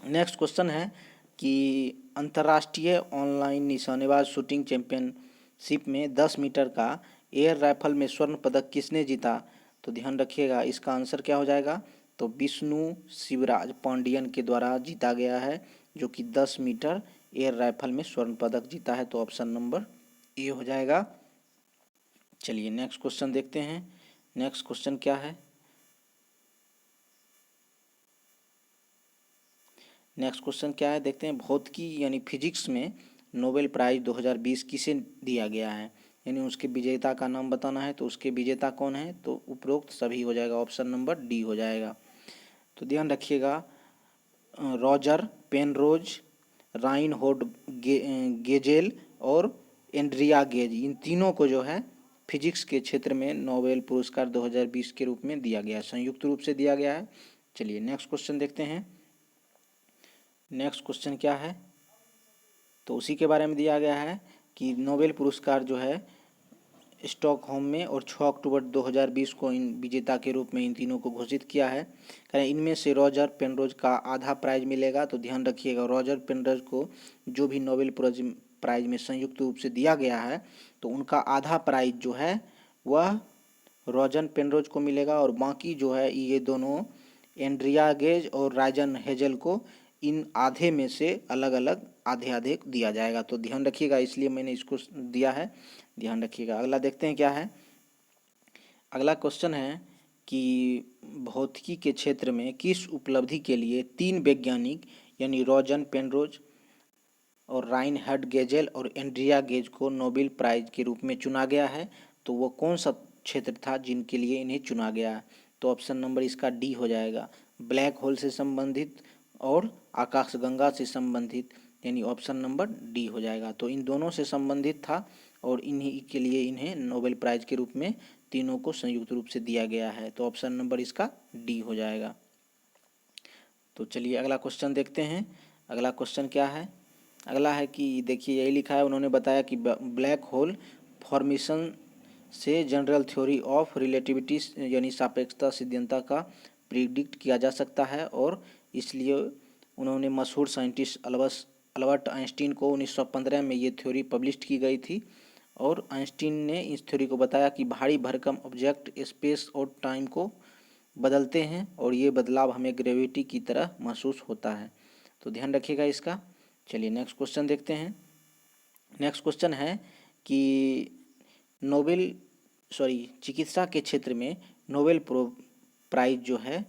नेक्स्ट क्वेश्चन है कि अंतर्राष्ट्रीय ऑनलाइन निशानेबाज शूटिंग चैंपियनशिप में 10 मीटर का एयर राइफल में स्वर्ण पदक किसने जीता? तो ध्यान रखिएगा, इसका आंसर क्या हो जाएगा? तो विष्णु शिवराज पांडियन के द्वारा जीता गया है, जो कि 10 मीटर एयर राइफल में स्वर्ण पदक जीता है। तो ऑप्शन नंबर ए हो जाएगा। चलिए नेक्स्ट क्वेश्चन देखते हैं। नेक्स्ट क्वेश्चन क्या है। नेक्स्ट क्वेश्चन क्या है देखते हैं। भौतिकी यानी फिजिक्स में नोबेल प्राइज़ 2020 किसे दिया गया है? यानी उसके विजेता का नाम बताना है। तो उसके विजेता कौन है? तो उपरोक्त सभी हो जाएगा। ऑप्शन नंबर डी हो जाएगा। तो ध्यान रखिएगा, रॉजर पेनरोज, राइनहोल्ड गेजेल और एंड्रिया गेज, इन तीनों को जो है फिजिक्स के क्षेत्र में नोबेल पुरस्कार 2020 के रूप में दिया गया है, संयुक्त रूप से दिया गया है। चलिए नेक्स्ट क्वेश्चन देखते हैं। नेक्स्ट क्वेश्चन क्या है। तो उसी के बारे में दिया गया है कि नोबेल पुरस्कार जो है स्टॉकहोम में और 6 अक्टूबर 2020 को इन विजेता के रूप में इन तीनों को घोषित किया है। कहें इनमें से रॉजर पेनरोज का आधा प्राइज मिलेगा। तो ध्यान रखिएगा, रॉजर पेनरोज को जो भी नोबेल प्राइज में संयुक्त रूप से दिया गया है तो उनका आधा प्राइज जो है वह रॉजर पेनरोज को मिलेगा, और बाकी जो है ये दोनों एंड्रिया गेज और राजन हेजल को इन आधे में से अलग अलग आधे आधे दिया जाएगा। तो ध्यान रखिएगा, इसलिए मैंने इसको दिया है, ध्यान रखिएगा। अगला देखते हैं क्या है। अगला क्वेश्चन है कि भौतिकी के क्षेत्र में किस उपलब्धि के लिए 3 वैज्ञानिक यानी रॉजर पेनरोज और राइनहर्ड गेजेल और एंड्रिया गेज को नोबेल प्राइज के रूप में चुना गया है। तो वो कौन सा क्षेत्र था जिनके लिए इन्हें चुना गया है? तो ऑप्शन नंबर इसका डी हो जाएगा, ब्लैक होल से संबंधित और आकाशगंगा से संबंधित, यानी ऑप्शन नंबर डी हो जाएगा। तो इन दोनों से संबंधित था और इन्हीं के लिए इन्हें नोबेल प्राइज के रूप में तीनों को संयुक्त रूप से दिया गया है। तो ऑप्शन नंबर इसका डी हो जाएगा। तो चलिए अगला क्वेश्चन देखते हैं। अगला क्वेश्चन क्या है? अगला है कि देखिए यही लिखा है, उन्होंने बताया कि ब्लैक होल फॉर्मेशन से जनरल थ्योरी ऑफ रिलेटिविटी यानी सापेक्षता सिद्धांत का प्रिडिक्ट किया जा सकता है, और इसलिए उन्होंने मशहूर साइंटिस्ट अल्बर्ट आइंस्टीन को 1915 में ये थ्योरी पब्लिश की गई थी। और आइंस्टीन ने इस थ्योरी को बताया कि भारी भरकम ऑब्जेक्ट स्पेस और टाइम को बदलते हैं और ये बदलाव हमें ग्रेविटी की तरह महसूस होता है। तो ध्यान रखिएगा इसका। चलिए नेक्स्ट क्वेश्चन देखते हैं। नेक्स्ट क्वेश्चन है कि चिकित्सा के क्षेत्र में नोबेल प्राइज जो है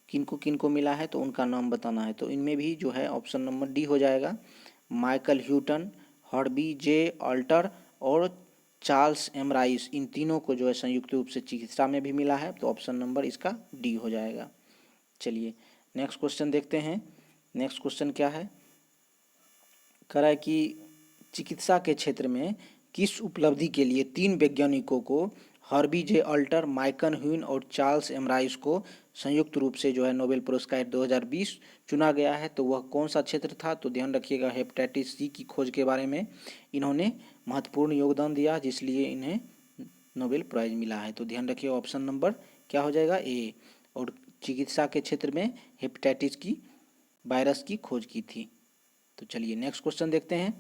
किनको किनको मिला है तो उनका नाम बताना है। तो इनमें भी जो है ऑप्शन नंबर डी हो जाएगा, माइकल ह्यूटन, हर्बी जे ऑल्टर और चार्ल्स एम राइस, इन तीनों को जो है संयुक्त रूप से चिकित्सा में भी मिला है। तो ऑप्शन नंबर इसका डी हो जाएगा। चलिए नेक्स्ट क्वेश्चन देखते हैं। नेक्स्ट क्वेश्चन क्या है? कह रहा है कि चिकित्सा के क्षेत्र में किस उपलब्धि के लिए 3 वैज्ञानिकों को हर्बी जे अल्टर, माइकल ह्यून और चार्ल्स एम राइस को संयुक्त रूप से जो है नोबेल पुरस्कार 2020 चुना गया है। तो वह कौन सा क्षेत्र था? तो ध्यान रखिएगा, हेपेटाइटिस सी की खोज के बारे में इन्होंने महत्वपूर्ण योगदान दिया, जिसलिए इन्हें नोबेल प्राइज मिला है। तो ध्यान रखिए ऑप्शन नंबर क्या हो जाएगा? ए। और चिकित्सा के क्षेत्र में हेपेटाइटिस की वायरस की खोज की थी। तो चलिए नेक्स्ट क्वेश्चन देखते हैं।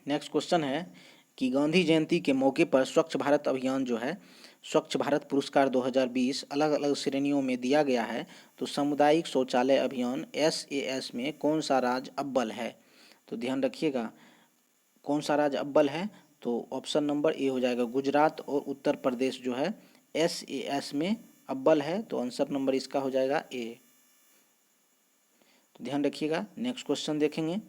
नेक्स्ट क्वेश्चन है कि गांधी जयंती के मौके पर स्वच्छ भारत अभियान जो है स्वच्छ भारत पुरस्कार 2020 अलग अलग श्रेणियों में दिया गया है। तो सामुदायिक शौचालय अभियान SAS में कौन सा राज्य अव्वल है? तो ध्यान रखिएगा कौन सा राज्य अव्वल है। तो ऑप्शन नंबर ए हो जाएगा, गुजरात और उत्तर प्रदेश जो है SAS में अव्वल है। तो आंसर नंबर इसका हो जाएगा ए। तो ध्यान रखिएगा। नेक्स्ट क्वेश्चन देखेंगे।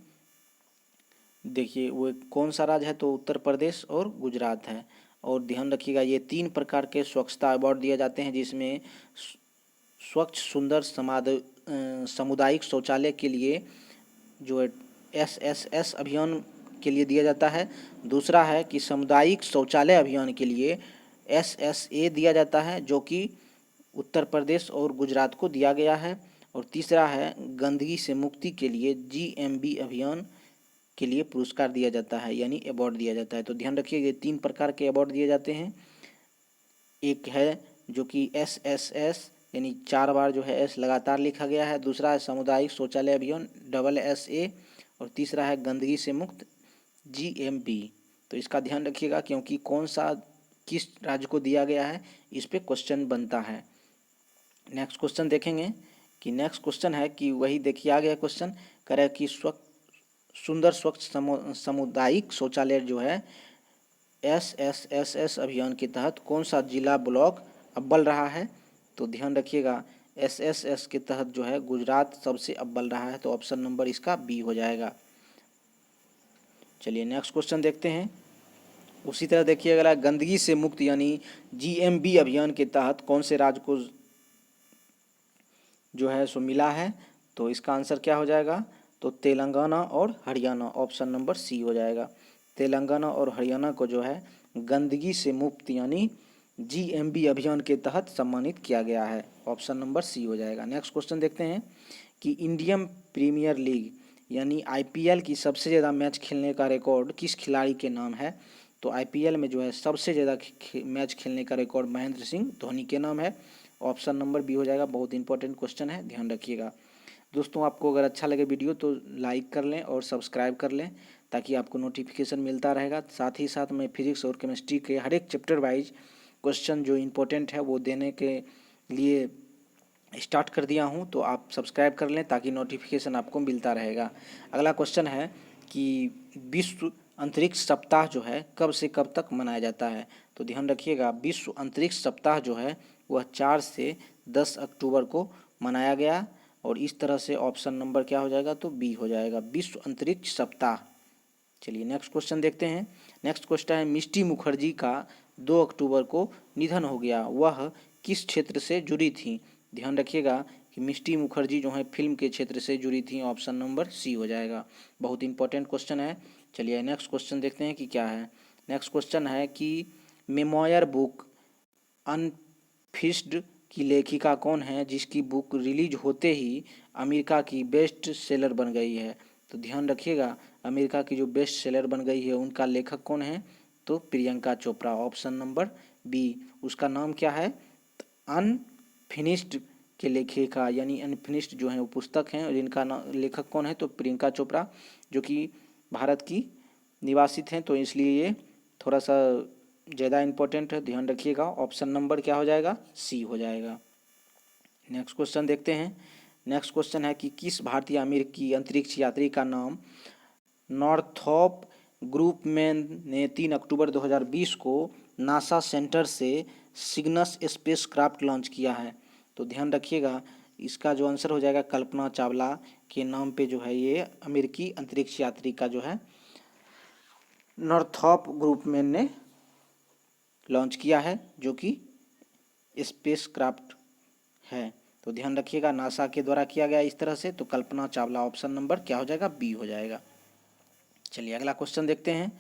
देखिए वो कौन सा राज्य है? तो उत्तर प्रदेश और गुजरात है। और ध्यान रखिएगा ये 3 प्रकार के स्वच्छता अवार्ड दिए जाते हैं, जिसमें स्वच्छ सुंदर सामुदायिक शौचालय के लिए जो है SSS अभियान के लिए दिया जाता है। दूसरा है कि सामुदायिक शौचालय अभियान के लिए SSA दिया जाता है, जो कि उत्तर प्रदेश और गुजरात को दिया गया है। और तीसरा है गंदगी से मुक्ति के लिए GMB अभियान के लिए पुरस्कार दिया जाता है, यानी अवार्ड दिया जाता है। तो ध्यान रखिए ये 3 प्रकार के अवार्ड दिए जाते हैं। एक है जो कि SSS यानी 4 बार जो है S लगातार लिखा गया है। दूसरा है सामुदायिक शौचालय अभियान SSA, और तीसरा है गंदगी से मुक्त GMB। तो इसका ध्यान रखिएगा, क्योंकि कौन सा किस राज्य को दिया गया है इस पे क्वेश्चन बनता है। नेक्स्ट क्वेश्चन देखेंगे कि नेक्स्ट क्वेश्चन है कि वही देखिए आ गया क्वेश्चन, करे कि सुंदर स्वच्छ सामुदायिक शौचालय जो है SSS अभियान के तहत कौन सा जिला ब्लॉक अव्वल रहा है? तो ध्यान रखिएगा SSS के तहत जो है गुजरात सबसे अव्वल रहा है। तो ऑप्शन नंबर इसका बी हो जाएगा। चलिए नेक्स्ट क्वेश्चन देखते हैं। उसी तरह देखिए अगला, गंदगी से मुक्त यानी GMB अभियान के तहत कौन से राज्य को जो है सो मिला है? तो इसका आंसर क्या हो जाएगा? तो तेलंगाना और हरियाणा, ऑप्शन नंबर सी हो जाएगा। तेलंगाना और हरियाणा को जो है गंदगी से मुक्त यानी GMB अभियान के तहत सम्मानित किया गया है। ऑप्शन नंबर सी हो जाएगा। नेक्स्ट क्वेश्चन देखते हैं कि इंडियन प्रीमियर लीग यानी आईपीएल की सबसे ज़्यादा मैच खेलने का रिकॉर्ड किस खिलाड़ी के नाम है? तो आईपीएल में जो है सबसे ज़्यादा मैच खेलने का रिकॉर्ड महेंद्र सिंह धोनी के नाम है। ऑप्शन नंबर बी हो जाएगा। बहुत इंपॉर्टेंट क्वेश्चन है, ध्यान रखिएगा। दोस्तों, आपको अगर अच्छा लगे वीडियो तो लाइक कर लें और सब्सक्राइब कर लें ताकि आपको नोटिफिकेशन मिलता रहेगा। साथ ही साथ मैं फिजिक्स और केमिस्ट्री के हर एक चैप्टर वाइज क्वेश्चन जो इम्पोर्टेंट है वो देने के लिए स्टार्ट कर दिया हूं, तो आप सब्सक्राइब कर लें ताकि नोटिफिकेशन आपको मिलता रहेगा। अगला क्वेश्चन है कि विश्व अंतरिक्ष सप्ताह जो है कब से कब तक मनाया जाता है? तो ध्यान रखिएगा, विश्व अंतरिक्ष सप्ताह जो है वह 4 से 10 अक्टूबर को मनाया गया और इस तरह से ऑप्शन नंबर क्या हो जाएगा? तो बी हो जाएगा, विश्व अंतरिक्ष सप्ताह। चलिए नेक्स्ट क्वेश्चन देखते हैं। नेक्स्ट क्वेश्चन है, मिष्टी मुखर्जी का 2 अक्टूबर को निधन हो गया, वह किस क्षेत्र से जुड़ी थी? ध्यान रखिएगा कि मिष्टी मुखर्जी जो है फिल्म के क्षेत्र से जुड़ी थी। ऑप्शन नंबर सी हो जाएगा। बहुत इंपॉर्टेंट क्वेश्चन है। चलिए नेक्स्ट क्वेश्चन देखते हैं कि क्या है। नेक्स्ट क्वेश्चन है कि मेमोयर बुक अनफिनिश्ड की लेखिका कौन है जिसकी बुक रिलीज होते ही अमेरिका की बेस्ट सेलर बन गई है? तो ध्यान रखिएगा, अमेरिका की जो बेस्ट सेलर बन गई है उनका लेखक कौन है? तो Priyanka Chopra. Option number B. उसका नाम क्या है? अनफिनिश्ड के लेखिका, यानी अनफिनिश्ड जो है वो पुस्तक हैं और इनका लेखक कौन है? तो प्रियंका चोपड़ा, जो कि भारत की निवासित हैं, तो इसलिए ये थोड़ा सा ज़्यादा इम्पोर्टेंट है, ध्यान रखिएगा। ऑप्शन नंबर क्या हो जाएगा? सी हो जाएगा। नेक्स्ट क्वेश्चन देखते हैं। नेक्स्ट क्वेश्चन है कि किस भारतीय अमेरिकी अंतरिक्ष यात्री का नाम नॉर्थोप ग्रुपमैन ने 3 अक्टूबर 2020 को नासा सेंटर से सिग्नस स्पेसक्राफ्ट लॉन्च किया है? तो ध्यान रखिएगा, इसका जो आंसर हो जाएगा कल्पना चावला के नाम पे जो है ये अमेरिकी अंतरिक्ष यात्री का जो है नॉर्थोप ग्रुपमैन ने लॉन्च किया है, जो कि स्पेसक्राफ्ट है। तो ध्यान रखिएगा, नासा के द्वारा किया गया इस तरह से। तो कल्पना चावला, ऑप्शन नंबर क्या हो जाएगा? बी हो जाएगा। चलिए अगला क्वेश्चन देखते हैं।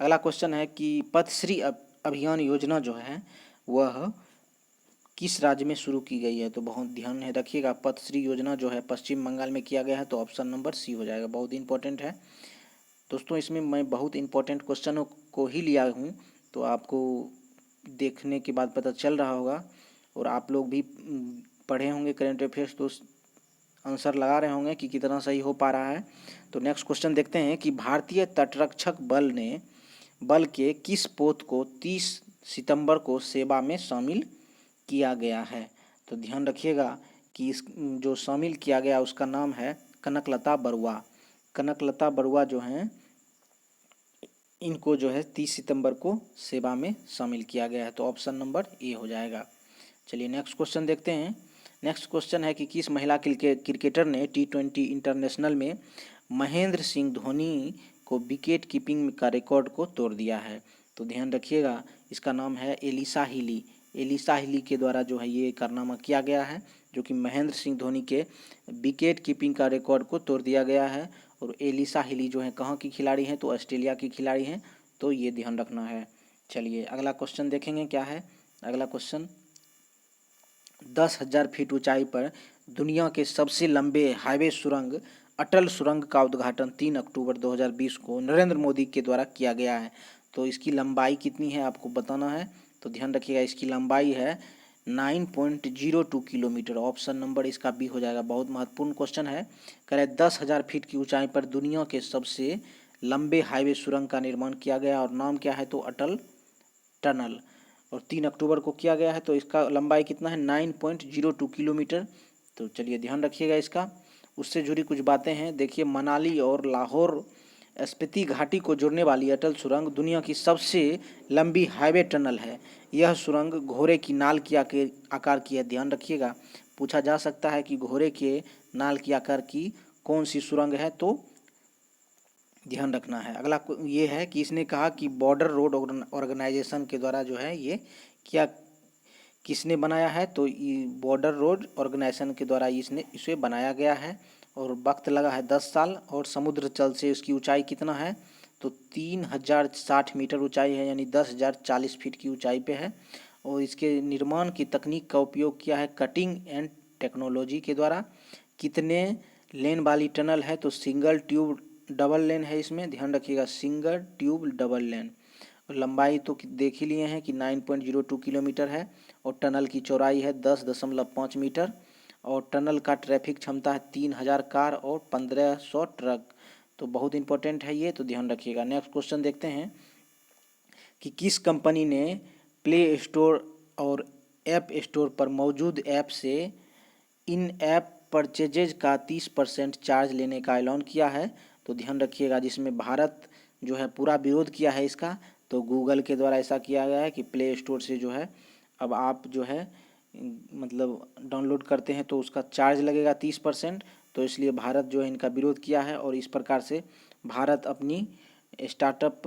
अगला क्वेश्चन है कि पथश्री अभियान योजना जो है वह किस राज्य में शुरू की गई है? तो बहुत ध्यान है रखिएगा, पथश्री योजना जो है पश्चिम बंगाल में किया गया है। तो ऑप्शन नंबर सी हो जाएगा। बहुत इंपॉर्टेंट है दोस्तों, इसमें मैं बहुत इंपॉर्टेंट क्वेश्चनों को ही लिया हूँ, तो आपको देखने के बाद पता चल रहा होगा और आप लोग भी पढ़े होंगे करेंट अफेयर्स, तो आंसर लगा रहे होंगे कि कितना सही हो पा रहा है। तो नेक्स्ट क्वेश्चन देखते हैं कि भारतीय तटरक्षक बल के किस पोत को 30 सितंबर को सेवा में शामिल किया गया है? तो ध्यान रखिएगा कि इस जो शामिल किया गया उसका नाम है कनकलता बरुआ। कनकलता बरुआ जो हैं इनको जो है 30 सितंबर को सेवा में शामिल किया गया है। तो ऑप्शन नंबर ए हो जाएगा। चलिए नेक्स्ट क्वेश्चन देखते हैं। नेक्स्ट क्वेश्चन है कि किस महिला क्रिकेटर ने T20 इंटरनेशनल में महेंद्र सिंह धोनी को विकेट कीपिंग का रिकॉर्ड को तोड़ दिया है? तो ध्यान रखिएगा, इसका नाम है एलिसा हीली। एलिसा हीली के द्वारा जो है ये कारनामा किया गया है, जो कि महेंद्र सिंह धोनी के विकेट कीपिंग का रिकॉर्ड को तोड़ दिया गया है। और एलिसा हीली जो है कहाँ की खिलाड़ी हैं? तो ऑस्ट्रेलिया की खिलाड़ी हैं, तो ये ध्यान रखना है। चलिए अगला क्वेश्चन देखेंगे क्या है। अगला क्वेश्चन, 10,000 फीट ऊंचाई पर दुनिया के सबसे लंबे हाईवे सुरंग अटल सुरंग का उद्घाटन 3 अक्टूबर 2020 को नरेंद्र मोदी के द्वारा किया गया है। तो इसकी लंबाई कितनी है आपको बताना है। तो ध्यान रखिएगा, इसकी लंबाई है 9.02 किलोमीटर। ऑप्शन नंबर इसका बी हो जाएगा। बहुत महत्वपूर्ण क्वेश्चन है। कह रहे 10,000 फीट की ऊंचाई पर दुनिया के सबसे लंबे हाईवे सुरंग का निर्माण किया गया और नाम क्या है? तो अटल टनल, और 3 अक्टूबर को किया गया है। तो इसका लंबाई कितना है? 9.02 किलोमीटर। तो चलिए ध्यान रखिएगा इसका। उससे जुड़ी कुछ बातें हैं, देखिए, मनाली और लाहौर स्पीति घाटी को जोड़ने वाली अटल सुरंग दुनिया की सबसे लंबी हाईवे टनल है। यह सुरंग घोड़े की नाल के आकार की है। ध्यान रखिएगा, पूछा जा सकता है कि घोड़े के नाल के आकार की कौन सी सुरंग है, तो ध्यान रखना है। अगला ये है कि इसने कहा कि बॉर्डर रोड ऑर्गेनाइजेशन के द्वारा जो है ये क्या किसने बनाया है? तो बॉर्डर रोड ऑर्गेनाइजेशन के द्वारा इसे बनाया गया है और वक्त लगा है 10 साल। और समुद्र तल से इसकी ऊंचाई कितना है? तो 3060 मीटर ऊंचाई है, यानी 10,040 फीट की ऊंचाई पे है। और इसके निर्माण की तकनीक का उपयोग किया है कटिंग एंड टेक्नोलॉजी के द्वारा। कितने लेन वाली टनल है तो सिंगल ट्यूब डबल लेन है, इसमें ध्यान रखिएगा, सिंगल ट्यूब डबल लेन। लंबाई तो देख ही लिए हैं कि 9.02 किलोमीटर है और टनल की चौड़ाई है 10.5 मीटर और टनल का ट्रैफिक क्षमता है 3000 कार और 1500 ट्रक। तो बहुत इंपॉर्टेंट है ये, तो ध्यान रखिएगा। नेक्स्ट क्वेश्चन देखते हैं कि किस कंपनी ने प्ले स्टोर और ऐप स्टोर पर मौजूद ऐप से इन ऐप परचेजेज का 30% चार्ज लेने का ऐलान किया है। तो ध्यान रखिएगा, जिसमें भारत जो है पूरा विरोध किया है इसका। तो गूगल के द्वारा ऐसा किया गया है कि प्ले स्टोर से जो है अब आप जो है मतलब डाउनलोड करते हैं तो उसका चार्ज लगेगा 30%। तो इसलिए भारत जो है इनका विरोध किया है और इस प्रकार से भारत अपनी स्टार्टअप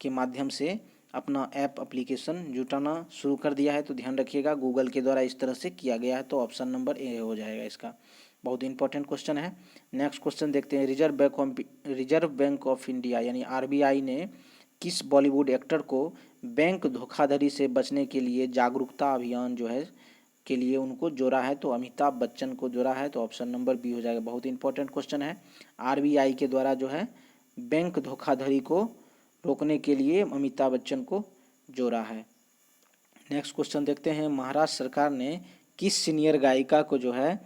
के माध्यम से अपना ऐप एप्लीकेशन जुटाना शुरू कर दिया है। तो ध्यान रखिएगा, गूगल के द्वारा इस तरह से किया गया है। तो ऑप्शन नंबर ए हो जाएगा इसका। बहुत इंपॉर्टेंट क्वेश्चन है। नेक्स्ट क्वेश्चन देखते हैं, रिजर्व बैंक ऑफ इंडिया यानी आरबीआई ने किस बॉलीवुड एक्टर को बैंक धोखाधड़ी से बचने के लिए जागरूकता अभियान जो है के लिए उनको जोड़ा है? तो अमिताभ बच्चन को जोड़ा है। तो ऑप्शन नंबर बी हो जाएगा। बहुत इंपॉर्टेंट क्वेश्चन है। आरबीआई के द्वारा जो है बैंक धोखाधड़ी को रोकने के लिए अमिताभ बच्चन को जोड़ा है। नेक्स्ट क्वेश्चन देखते हैं, महाराष्ट्र सरकार ने किस सीनियर गायिका को जो है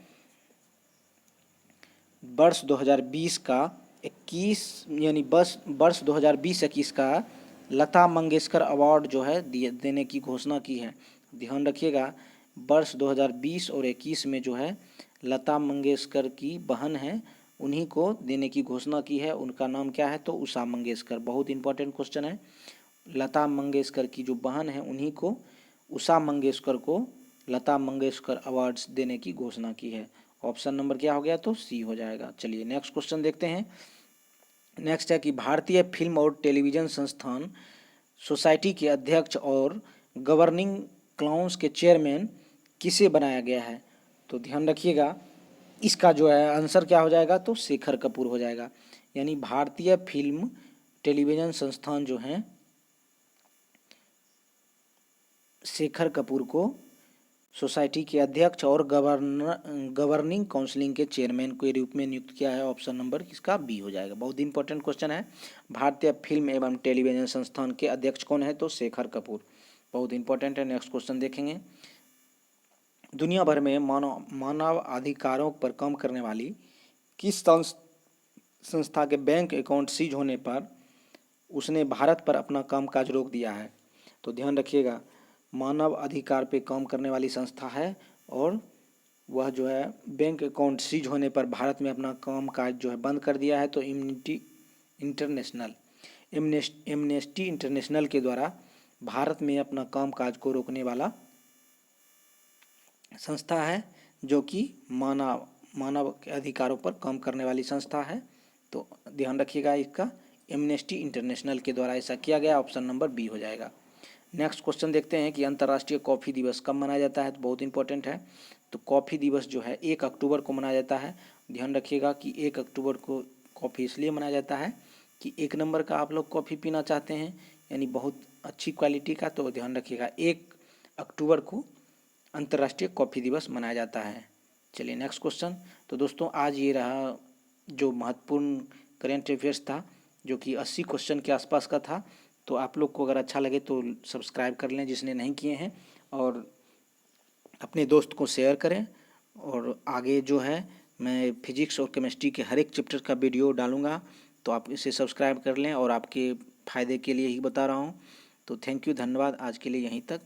वर्ष 2020 का 21 यानी वर्ष 2020-21 का लता मंगेशकर अवार्ड जो है देने की घोषणा की है। ध्यान रखिएगा, वर्ष 2020 और 21 में जो है लता मंगेशकर की बहन है उन्हीं को देने की घोषणा की है। उनका नाम क्या है? तो उषा मंगेशकर। बहुत इंपॉर्टेंट क्वेश्चन है। लता मंगेशकर की जो बहन है उन्हीं को, उषा मंगेशकर को लता मंगेशकर अवार्ड्स देने की घोषणा की है। ऑप्शन नंबर क्या हो गया? तो सी हो जाएगा। चलिए नेक्स्ट क्वेश्चन देखते हैं। नेक्स्ट है कि भारतीय फिल्म और टेलीविज़न संस्थान सोसाइटी के अध्यक्ष और गवर्निंग काउंसिल के चेयरमैन किसे बनाया गया है? तो ध्यान रखिएगा, इसका जो है आंसर क्या हो जाएगा? तो शेखर कपूर हो जाएगा। यानी भारतीय फिल्म टेलीविज़न संस्थान जो हैं शेखर कपूर को सोसाइटी के अध्यक्ष और गवर्निंग काउंसिल के चेयरमैन के रूप में नियुक्त किया है। ऑप्शन नंबर इसका बी हो जाएगा। बहुत इंपॉर्टेंट क्वेश्चन है। भारतीय फिल्म एवं टेलीविजन संस्थान के अध्यक्ष कौन है? तो शेखर कपूर। बहुत इंपॉर्टेंट है। नेक्स्ट क्वेश्चन देखेंगे, दुनिया भर में मानव अधिकारों पर काम करने वाली किस संस्था के बैंक अकाउंट सीज होने पर उसने भारत पर अपना कामकाज रोक दिया है? तो ध्यान रखिएगा, मानव अधिकार पे काम करने वाली संस्था है और वह जो है बैंक अकाउंट सीज होने पर भारत में अपना काम काज जो है बंद कर दिया है। तो एमनेस्टी इंटरनेशनल के द्वारा भारत में अपना काम काज को रोकने वाला संस्था है, जो कि मानव अधिकारों पर काम करने वाली संस्था है। तो ध्यान रखिएगा, इसका एमनेस्टी इंटरनेशनल के द्वारा ऐसा किया गया। ऑप्शन नंबर बी हो जाएगा। नेक्स्ट क्वेश्चन देखते हैं कि अंतर्राष्ट्रीय कॉफ़ी दिवस कब मनाया जाता है? तो बहुत इंपॉर्टेंट है। तो कॉफ़ी दिवस जो है 1 अक्टूबर को मनाया जाता है। ध्यान रखिएगा कि 1 अक्टूबर को कॉफ़ी इसलिए मनाया जाता है कि 1 नंबर का आप लोग कॉफ़ी पीना चाहते हैं, यानी बहुत अच्छी क्वालिटी का। तो ध्यान रखिएगा, 1 अक्टूबर को अंतर्राष्ट्रीय कॉफ़ी दिवस मनाया जाता है। चलिए नेक्स्ट क्वेश्चन। तो दोस्तों आज ये रहा जो महत्वपूर्ण करेंट अफेयर्स था, जो कि 80 क्वेश्चन के आसपास का था। तो आप लोग को अगर अच्छा लगे तो सब्सक्राइब कर लें जिसने नहीं किए हैं, और अपने दोस्त को शेयर करें। और आगे जो है मैं फिजिक्स और केमिस्ट्री के हर एक चैप्टर का वीडियो डालूंगा, तो आप इसे सब्सक्राइब कर लें और आपके फ़ायदे के लिए ही बता रहा हूं। तो थैंक यू, धन्यवाद। आज के लिए यहीं तक।